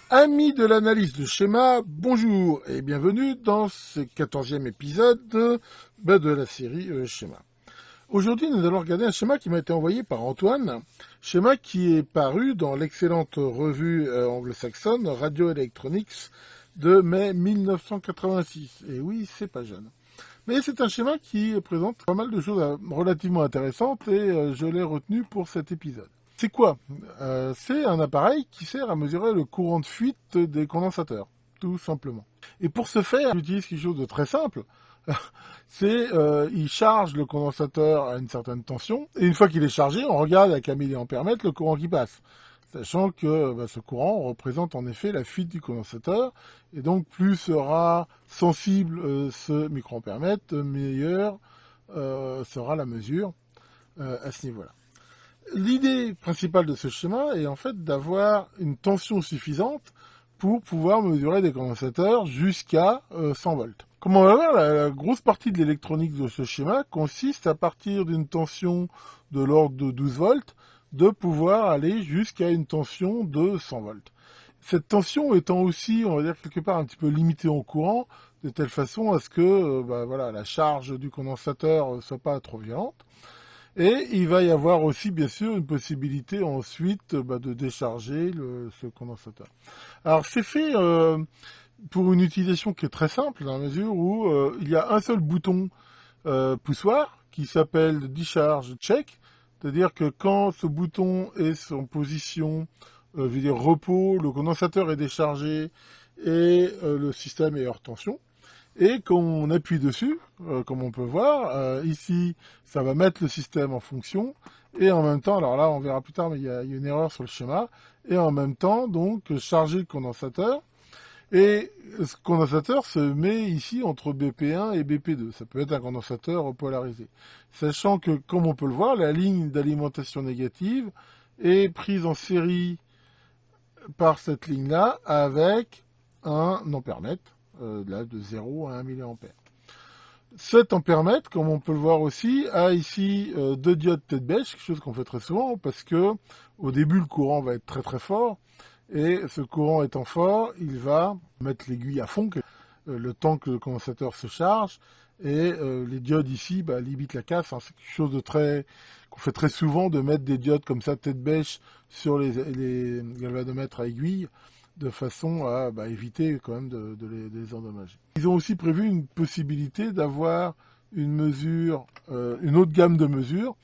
Amis de l'analyse de schéma, bonjour et bienvenue dans ce 14e épisode de la série Schéma. Aujourd'hui, nous allons regarder un schéma qui m'a été envoyé par Antoine, schéma qui est paru dans l'excellente revue anglo-saxonne Radio Electronics de mai 1986. Et oui, c'est pas jeune. Mais c'est un schéma qui présente pas mal de choses relativement intéressantes et je l'ai retenu pour cet épisode. C'est quoi C'est un appareil qui sert à mesurer le courant de fuite des condensateurs, tout simplement. Et pour ce faire, j'utilise quelque chose de très simple. Il charge le condensateur à une certaine tension, et une fois qu'il est chargé, on regarde avec 1 mA le courant qui passe. Sachant que ce courant représente en effet la fuite du condensateur, et donc plus sera sensible ce microampèremètre, meilleure sera la mesure à ce niveau-là. L'idée principale de ce schéma est en fait d'avoir une tension suffisante pour pouvoir mesurer des condensateurs jusqu'à 100 volts. Comme on va voir, la grosse partie de l'électronique de ce schéma consiste à partir d'une tension de l'ordre de 12 volts, de pouvoir aller jusqu'à une tension de 100 volts. Cette tension étant aussi, on va dire quelque part, un petit peu limitée en courant, de telle façon à ce que la charge du condensateur ne soit pas trop violente. Et il va y avoir aussi, bien sûr, une possibilité ensuite de décharger ce condensateur. Alors, c'est fait pour une utilisation qui est très simple, dans la mesure où il y a un seul bouton poussoir qui s'appelle Discharge Check, c'est-à-dire que quand ce bouton est en position, je veux dire repos, le condensateur est déchargé et le système est hors tension. Et quand on appuie dessus, comme on peut voir, ici, ça va mettre le système en fonction. Et en même temps, alors là, on verra plus tard, mais il y a une erreur sur le schéma. Et en même temps, donc, charger le condensateur. Et ce condensateur se met ici entre BP1 et BP2. Ça peut être un condensateur polarisé. Sachant que, comme on peut le voir, la ligne d'alimentation négative est prise en série par cette ligne-là avec un ampèremètre. De 0 à 1 mA. Cet ampèremètre, comme on peut le voir aussi, a ici deux diodes tête bêche, quelque chose qu'on fait très souvent, parce que au début le courant va être très très fort, et ce courant étant fort, il va mettre l'aiguille à fond, le temps que le condensateur se charge, et les diodes ici limitent la casse. C'est quelque chose de qu'on fait très souvent, de mettre des diodes comme ça tête bêche sur les galvanomètres à aiguille, de façon à éviter quand même de les endommager. Ils ont aussi prévu une possibilité d'avoir une mesure, une autre gamme de mesures,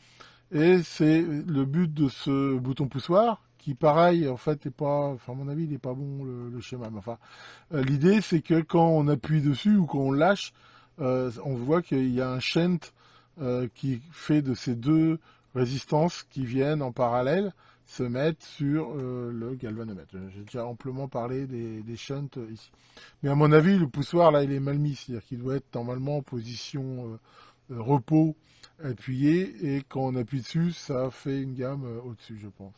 et c'est le but de ce bouton poussoir, qui pareil, en fait, est pas, à mon avis, il n'est pas bon le schéma. Mais enfin, l'idée c'est que quand on appuie dessus ou quand on lâche, on voit qu'il y a un shunt qui fait de ces deux résistances qui viennent en parallèle se mettre sur le galvanomètre. J'ai déjà amplement parlé des shunts ici. Mais à mon avis, le poussoir, là, il est mal mis. C'est-à-dire qu'il doit être normalement en position repos appuyé. Et quand on appuie dessus, ça fait une gamme au-dessus, je pense.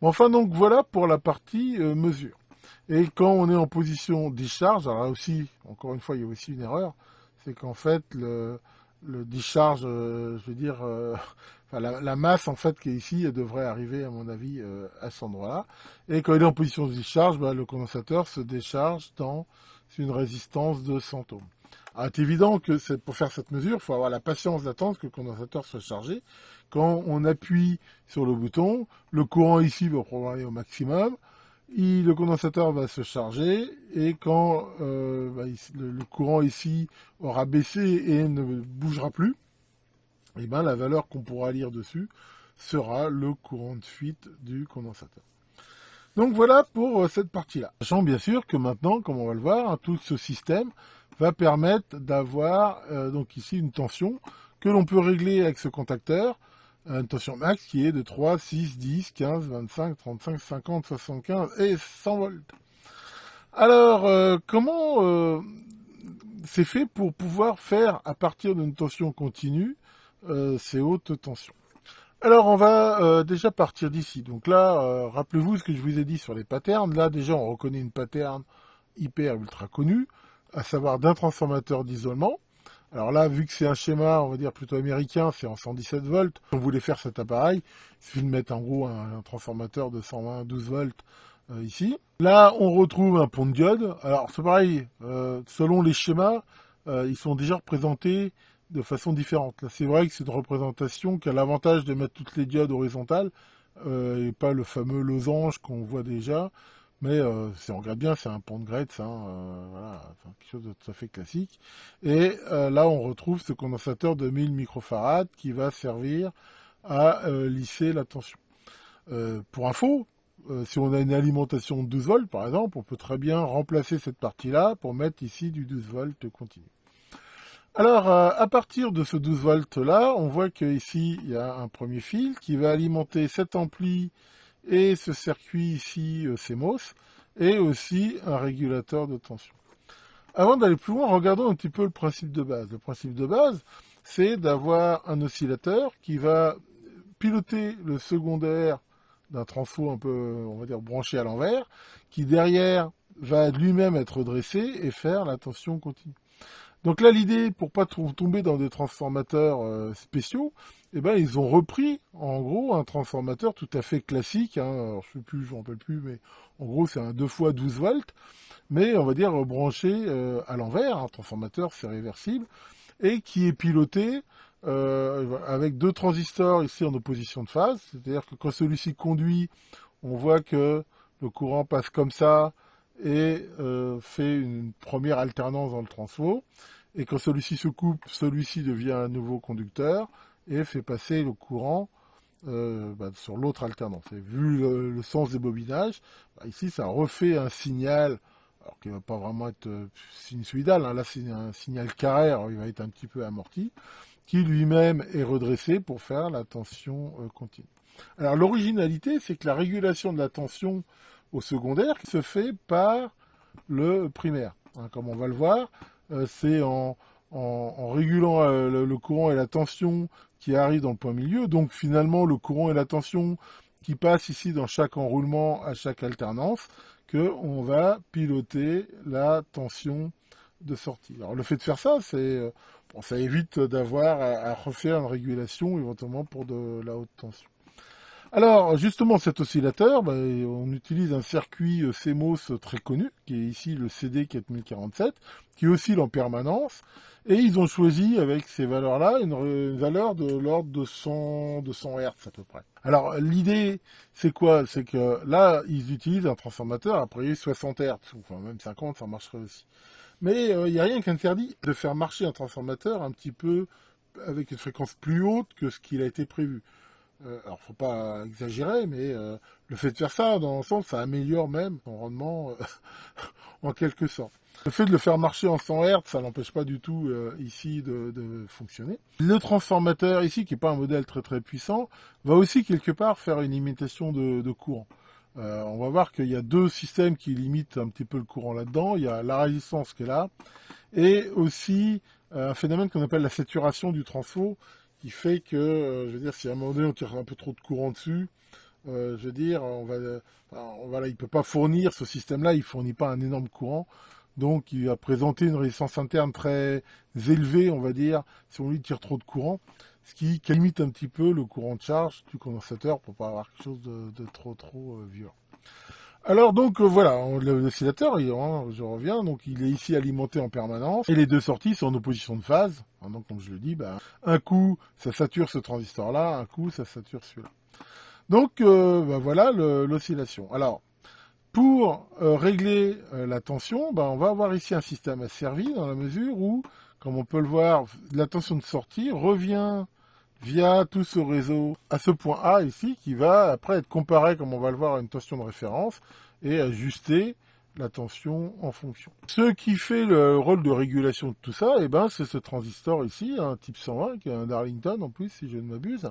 Enfin, donc, voilà pour la partie mesure. Et quand on est en position discharge, alors là aussi, encore une fois, il y a aussi une erreur. C'est qu'en fait, le discharge, je veux dire... la masse en fait qui est ici, elle devrait arriver à mon avis à cet endroit-là. Et quand il est en position de discharge, le condensateur se décharge dans une résistance de 100 ohms. Alors, c'est évident que pour faire cette mesure, il faut avoir la patience d'attendre que le condensateur soit chargé. Quand on appuie sur le bouton, le courant ici va probablement aller au maximum. Le condensateur va se charger et quand le courant ici aura baissé et ne bougera plus, et la valeur qu'on pourra lire dessus sera le courant de fuite du condensateur. Donc voilà pour cette partie-là. Sachant bien sûr que maintenant, comme on va le voir, tout ce système va permettre d'avoir donc ici une tension que l'on peut régler avec ce contacteur, une tension max qui est de 3, 6, 10, 15, 25, 35, 50, 75 et 100 volts. Alors, comment c'est fait pour pouvoir faire à partir d'une tension continue ces hautes tensions. Alors on va déjà partir d'ici. Donc là, rappelez-vous ce que je vous ai dit sur les patterns. Là déjà on reconnaît une pattern hyper ultra connue, à savoir d'un transformateur d'isolement. Alors là, vu que c'est un schéma, on va dire plutôt américain, c'est en 117 volts. Si on voulait faire cet appareil, il suffit de mettre en gros un transformateur de 120, 12 volts ici. Là, on retrouve un pont de diode. Alors, c'est pareil, selon les schémas, ils sont déjà représentés de façon différente. Là, c'est vrai que c'est une représentation qui a l'avantage de mettre toutes les diodes horizontales et pas le fameux losange qu'on voit déjà. Mais si on regarde bien, c'est un pont de Gretz, hein, voilà, enfin, quelque chose de tout à fait classique. Et là, on retrouve ce condensateur de 1000 microfarads qui va servir à lisser la tension. Pour info, si on a une alimentation de 12 volts, par exemple, on peut très bien remplacer cette partie-là pour mettre ici du 12 volts continu. Alors, à partir de ce 12 volts-là, on voit qu'ici, il y a un premier fil qui va alimenter cet ampli et ce circuit ici, CMOS, et aussi un régulateur de tension. Avant d'aller plus loin, regardons un petit peu le principe de base. Le principe de base, c'est d'avoir un oscillateur qui va piloter le secondaire d'un transfo un peu, on va dire, branché à l'envers, qui derrière va lui-même être dressé et faire la tension continue. Donc là, l'idée, pour pas tomber dans des transformateurs spéciaux, eh ben, ils ont repris, en gros, un transformateur tout à fait classique, hein, alors je sais plus, je me rappelle plus, mais en gros, c'est un 2 x 12 volts, mais on va dire branché à l'envers, un transformateur, c'est réversible, et qui est piloté avec deux transistors ici en opposition de phase, c'est-à-dire que quand celui-ci conduit, on voit que le courant passe comme ça et fait une première alternance dans le transfo, et quand celui-ci se coupe, celui-ci devient un nouveau conducteur et fait passer le courant sur l'autre alternance. Et vu le sens des bobinages, ici ça refait un signal, alors qu'il ne va pas vraiment être sinusoïdal, hein, là c'est un signal carré, alors il va être un petit peu amorti, qui lui-même est redressé pour faire la tension continue. Alors l'originalité, c'est que la régulation de la tension au secondaire se fait par le primaire. Hein, comme on va le voir, c'est en régulant le courant et la tension qui arrive dans le point milieu. Donc finalement, le courant et la tension qui passent ici dans chaque enroulement à chaque alternance, qu'on va piloter la tension de sortie. Alors le fait de faire ça, c'est ça évite d'avoir à refaire une régulation éventuellement pour de la haute tension. Alors, justement, cet oscillateur, on utilise un circuit CMOS très connu, qui est ici le CD4047, qui oscille en permanence, et ils ont choisi, avec ces valeurs-là, une valeur de l'ordre de 100 Hz à peu près. Alors, l'idée, c'est quoi? C'est que là, ils utilisent un transformateur à près 60 Hz, ou enfin même 50, ça marcherait aussi. Mais il n'y a rien qui interdit de faire marcher un transformateur un petit peu avec une fréquence plus haute que ce qu'il a été prévu. Alors, faut pas exagérer, mais le fait de faire ça, dans l'ensemble, ça améliore même son rendement en quelque sorte. Le fait de le faire marcher en 100 Hz, ça n'empêche pas du tout ici de fonctionner. Le transformateur ici, qui n'est pas un modèle très très puissant, va aussi quelque part faire une imitation de courant. On va voir qu'il y a deux systèmes qui limitent un petit peu le courant là-dedans. Il y a la résistance qui est là, et aussi un phénomène qu'on appelle la saturation du transfo, qui fait que, je veux dire, si à un moment donné on tire un peu trop de courant dessus, je veux dire, il peut pas fournir, ce système-là, il fournit pas un énorme courant, donc il va présenter une résistance interne très élevée, on va dire, si on lui tire trop de courant, ce qui limite un petit peu le courant de charge du condensateur pour pas avoir quelque chose de trop violent. Alors donc voilà, l'oscillateur, je reviens, donc il est ici alimenté en permanence, et les deux sorties sont en opposition de phase, hein, donc comme je le dis, un coup ça sature ce transistor-là, un coup ça sature celui-là. Donc voilà l'oscillation. Alors, pour régler la tension, on va avoir ici un système asservi dans la mesure où, comme on peut le voir, la tension de sortie revient via tout ce réseau à ce point A ici, qui va après être comparé, comme on va le voir, à une tension de référence et ajuster la tension en fonction. Ce qui fait le rôle de régulation de tout ça, c'est ce transistor ici, un type 120, qui est un Darlington en plus, si je ne m'abuse,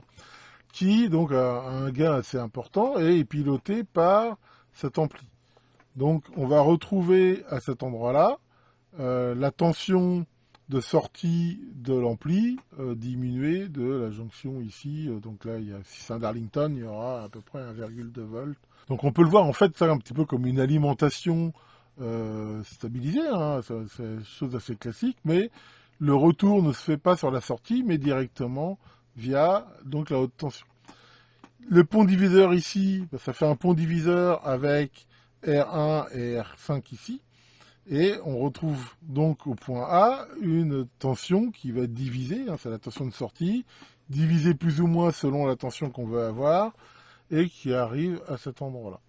qui donc a un gain assez important et est piloté par cet ampli. Donc on va retrouver à cet endroit-là la tension de sortie de l'ampli diminuée de la jonction ici. Donc là, si c'est un Darlington, il y aura à peu près 1,2 volts. Donc on peut le voir en fait ça un petit peu comme une alimentation stabilisée, hein, c'est une chose assez classique, mais le retour ne se fait pas sur la sortie, mais directement via donc la haute tension. Le pont diviseur ici, ça fait un pont diviseur avec R1 et R5 ici. Et on retrouve donc au point A une tension qui va être divisée, hein, c'est la tension de sortie, divisée plus ou moins selon la tension qu'on veut avoir, et qui arrive à cet endroit-là.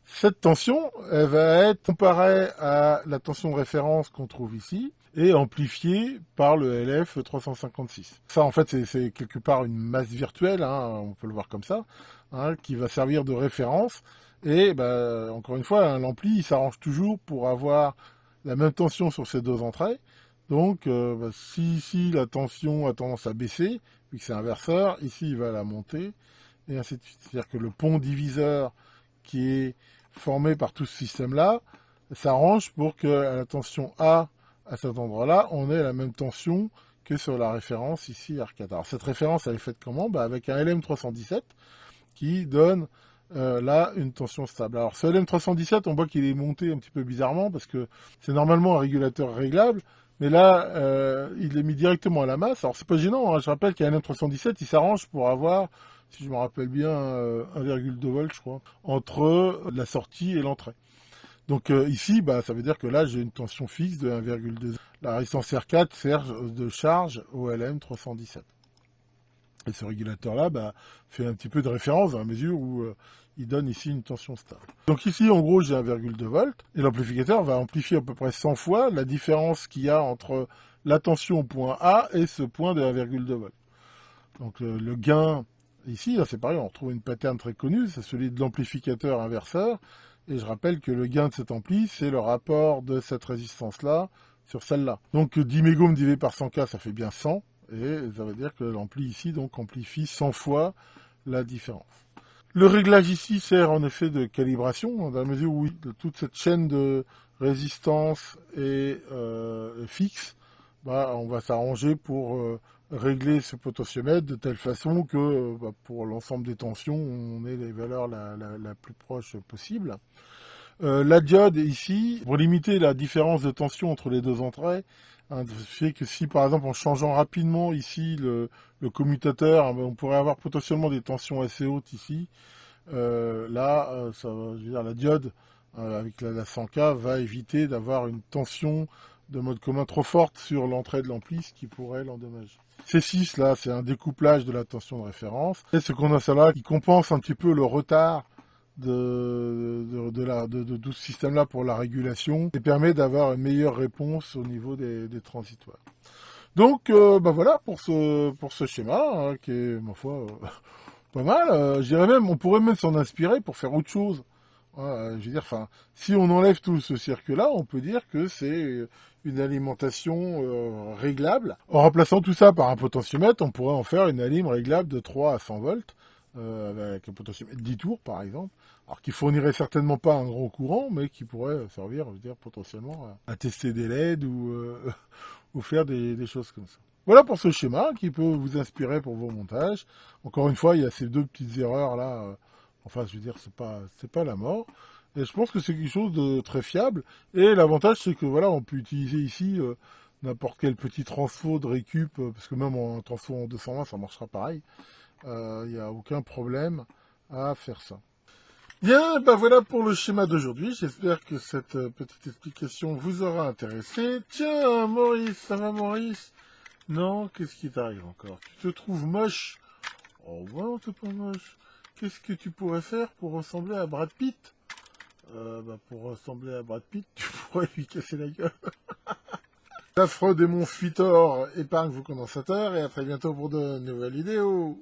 Cette tension, elle va être comparée à la tension de référence qu'on trouve ici et amplifiée par le LF 356. Ça, en fait, c'est quelque part une masse virtuelle, hein, on peut le voir comme ça, hein, qui va servir de référence. Et encore une fois, hein, l'ampli, il s'arrange toujours pour avoir la même tension sur ces deux entrées. Donc, si ici la tension a tendance à baisser, vu que c'est inverseur, ici il va la monter, et ainsi de suite. C'est-à-dire que le pont diviseur qui est formé par tout ce système-là s'arrange pour que à la tension A, à cet endroit-là, on ait la même tension que sur la référence ici R4. Alors cette référence, elle est faite comment? Avec un LM317 qui donne là une tension stable. Alors ce LM317, on voit qu'il est monté un petit peu bizarrement parce que c'est normalement un régulateur réglable, mais là il est mis directement à la masse. Alors c'est pas gênant, hein. Je rappelle qu'un LM317 il s'arrange pour avoir, si je me rappelle bien, 1,2 volts je crois, entre la sortie et l'entrée. Donc ici, ça veut dire que là j'ai une tension fixe de 1,2. La résistance R4 sert de charge au LM317. Et ce régulateur-là fait un petit peu de référence dans la mesure où il donne ici une tension stable. Donc ici, en gros, j'ai 1,2 volts, et l'amplificateur va amplifier à peu près 100 fois la différence qu'il y a entre la tension au point A et ce point de 1,2 volts. Donc le gain, ici, là c'est pareil, on retrouve une pattern très connue, c'est celui de l'amplificateur inverseur, et je rappelle que le gain de cet ampli, c'est le rapport de cette résistance-là sur celle-là. Donc 10 mégohms divisé par 100K, ça fait bien 100, et ça veut dire que l'ampli ici donc amplifie 100 fois la différence. Le réglage ici sert en effet de calibration, dans la mesure où toute cette chaîne de résistance est fixe, on va s'arranger pour régler ce potentiomètre de telle façon que pour l'ensemble des tensions, on ait les valeurs la plus proche possible. La diode ici, pour limiter la différence de tension entre les deux entrées, fait que si par exemple en changeant rapidement ici le commutateur, on pourrait avoir potentiellement des tensions assez hautes ici. Là, je veux dire, la diode avec la 100K va éviter d'avoir une tension de mode commun trop forte sur l'entrée de l'ampli, ce qui pourrait l'endommager. C6 là, c'est un découplage de la tension de référence. Et ce condensateur là qui compense un petit peu le retard de tout ce système-là pour la régulation et permet d'avoir une meilleure réponse au niveau des transitoires. Donc voilà pour ce schéma hein, qui est ma foi pas mal. Je dirais même, on pourrait même s'en inspirer pour faire autre chose. Je veux dire, enfin, si on enlève tout ce circuit-là, on peut dire que c'est une alimentation réglable. En remplaçant tout ça par un potentiomètre, on pourrait en faire une alim réglable de 3 à 100 volts, avec un potentiomètre 10 tours par exemple, alors qui fournirait certainement pas un gros courant, mais qui pourrait servir, je veux dire, potentiellement à tester des LED ou faire des choses comme ça. Voilà pour ce schéma qui peut vous inspirer pour vos montages. Encore une fois, il y a ces deux petites erreurs là. Enfin, je veux dire, c'est pas la mort. Et je pense que c'est quelque chose de très fiable. Et l'avantage, c'est que voilà, on peut utiliser ici n'importe quel petit transfo de récup, parce que même en transfo en 220, ça marchera pareil. Il n'y a aucun problème à faire ça. Bien, voilà pour le schéma d'aujourd'hui. J'espère que cette petite explication vous aura intéressé. Tiens, Maurice, ça va Maurice? Non, qu'est-ce qui t'arrive encore? Tu te trouves moche? Oh, non, t'es pas moche. Qu'est-ce que tu pourrais faire pour ressembler à Brad Pitt? Pour ressembler à Brad Pitt, tu pourrais lui casser la gueule. L'affreux démon Fuitor épargne vos condensateurs et à très bientôt pour de nouvelles vidéos.